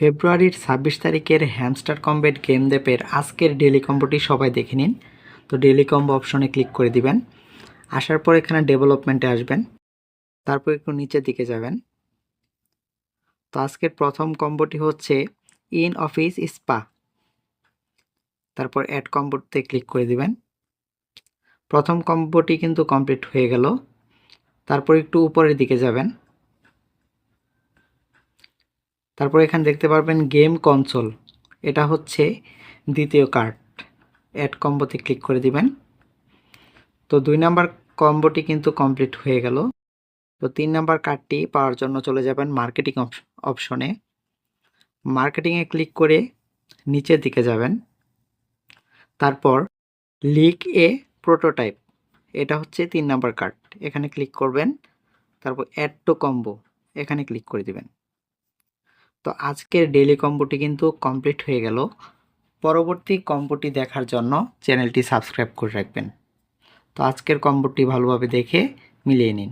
ফেব্রুয়ারির ২৬ তারিখের hamster combat game ডেপের আজকের ডেইলি কম্বোটি সবাই দেখে নিন। তো ডেইলি কম্বো অপশনে ক্লিক করে দিবেন। আসার পর এখানে ডেভেলপমেন্টে আসবেন, তারপর একটু নিচের দিকে যাবেন। তো আজকের প্রথম কম্বোটি হচ্ছে ইন অফিস স্পা। তারপর অ্যাড কম্বোতে ক্লিক করে দিবেন। প্রথম কম্বোটি কিন্তু কমপ্লিট হয়ে গেল। তারপর একটু উপরের দিকে যাবেন, তারপর এখানে দেখতে পারবেন গেম কনসোল, এটা হচ্ছে দ্বিতীয় কার্ড। অ্যাড কম্বোতে ক্লিক করে দিবেন। তো ২ নাম্বার কম্বোটি কিন্তু কমপ্লিট হয়ে গেল। তো ৩ নাম্বার কার্ডটি পাওয়ার জন্য চলে যাবেন মার্কেটিং অপশনে। মার্কেটিংয়ে ক্লিক করে নিচের দিকে যাবেন। তারপর লিক এ প্রোটোটাইপ, এটা হচ্ছে ৩ নাম্বার কার্ড, এখানে ক্লিক করবেন। তারপর অ্যাড টু কম্বো, এখানে ক্লিক করে দিবেন। তো আজকের ডেইলি কম্বোটি কিন্তু কমপ্লিট হয়ে গেল। পরবর্তী কম্বোটি দেখার জন্য চ্যানেলটি সাবস্ক্রাইব করে রাখবেন। তো আজকের কম্বোটি ভালোভাবে দেখে মিলিয়ে নিন।